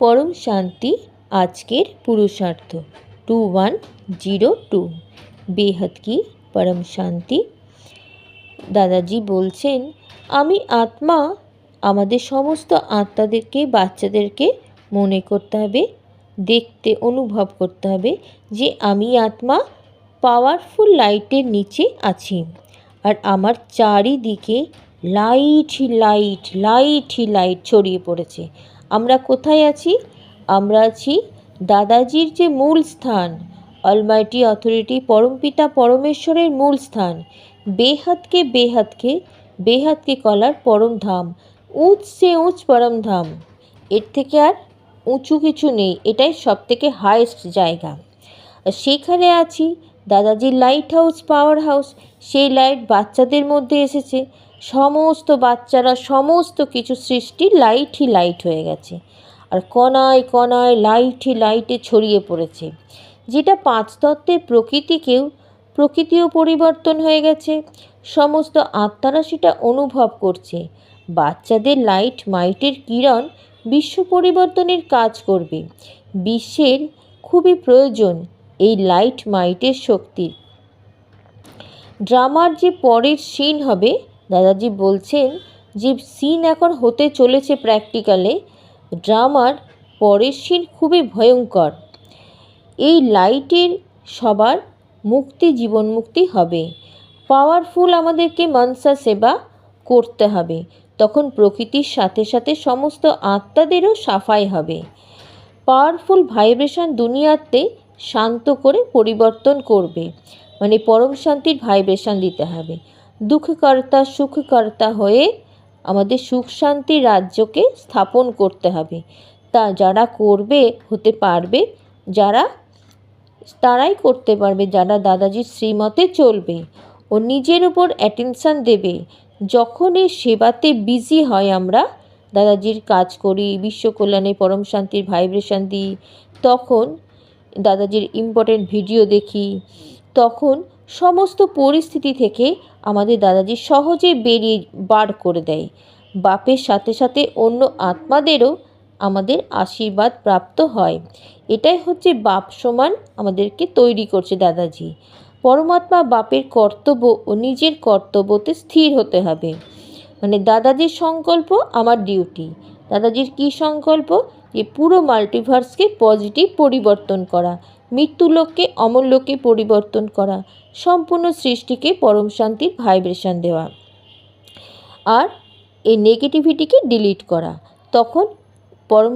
পরম শান্তি আজকের পুরুষার্থ 2102 বেহদ কি পরম শান্তি। দাদাজি বলছেন, আমি আত্মা। আমাদের সমস্ত আত্মাদেরকে, বাচ্চাদেরকে মনে করতে হবে, দেখতে, অনুভব করতে হবে যে আমি আত্মা পাওয়ারফুল লাইটের নিচে আছি। আর আমার চারিদিকে লাইটই লাইট, লাইটই লাইট ছড়িয়ে পড়েছে। আমরা কোথায় আছি? আমরা আছি দাদাজির যে মূল স্থান, অলমাইটি অথরিটি পরমপিতা পরমেশ্বরের মূল স্থান, বেহদকে বেহদকে বেহদকে কলার পরম ধাম, উঁচ সে উঁচ পরম ধাম। এর থেকে আর উঁচু কিছু নেই, এটাই সব থেকে হায়েস্ট জায়গা। সেখানে আছি দাদাজির লাইট হাউস, পাওয়ার হাউস। সেই লাইট বাচ্চাদের মধ্যে এসেছে। সমস্ত বাচ্চারা সমস্ত কিছু সৃষ্টি লাইটই লাইট হয়ে গেছে। আর কণায় কণায় লাইটই লাইটে ছড়িয়ে পড়েছে। যেটা পাঁচ তত্ত্বের প্রকৃতিও পরিবর্তন হয়ে গেছে। সমস্ত আত্মারা সেটা অনুভব করছে। বাচ্চাদের লাইট মাইটের কিরণ বিশ্ব পরিবর্তনের কাজ করবে। বিশ্বের খুবই প্রয়োজন এই লাইট মাইটের শক্তি। ড্রামার যে পরের সিন হবে, দাদাজি বলছেন যে সিন এখন হতে চলেছে প্র্যাকটিক্যালে। ড্রামার পরের সিন খুবই ভয়ঙ্কর। এই লাইটের সবার মুক্তি, জীবন মুক্তি হবে। পাওয়ারফুল আমাদেরকে মনসা সেবা করতে হবে। তখন প্রকৃতির সাথে সাথে সমস্ত আত্মাদেরও সাফাই হবে। পাওয়ারফুল ভাইব্রেশন দুনিয়াতে শান্ত করে পরিবর্তন করবে। মানে পরম শান্তির ভাইব্রেশন দিতে হবে। দুঃখকর্তা সুখকর্তা হয়ে আমাদের সুখ শান্তির রাজ্যকে স্থাপন করতে হবে। তা যারা করবে, হতে পারবে, তারাই করতে পারবে, যারা দাদাজির শ্রীমতে চলবে ও নিজের উপর অ্যাটেনশান দেবে। যখন এই সেবাতে বিজি হয়, আমরা দাদাজির কাজ করি, বিশ্ব কল্যাণে পরম শান্তির ভাইব্রেশন দিই, তখন দাদাজির ইম্পর্টেন্ট ভিডিও দেখি, তখন সমস্ত পরিস্থিতি থেকে আমাদের দাদাজি সহজে বার করে দেয়। বাপের সাথে সাথে অন্য আত্মাদেরও আমাদের আশীর্বাদ প্রাপ্ত হয়। এটাই হচ্ছে বাপ সমান আমাদেরকে তৈরি করছে দাদাজি। পরমাত্মা বাপের কর্তব্য ও নিজের কর্তব্যতে স্থির হতে হবে। মানে দাদাজির সংকল্প, আমার ডিউটি। দাদাজির কী সংকল্প? যে পুরো মাল্টিভার্সকে পজিটিভ পরিবর্তন করা, মৃত্যুলোককে অমরলোকে পরিবর্তন করা, সম্পূর্ণ সৃষ্টিকে পরম শান্তির ভাইব্রেশন দেওয়া, আর এই নেগেটিভিটিকে ডিলিট করা। তখন পরম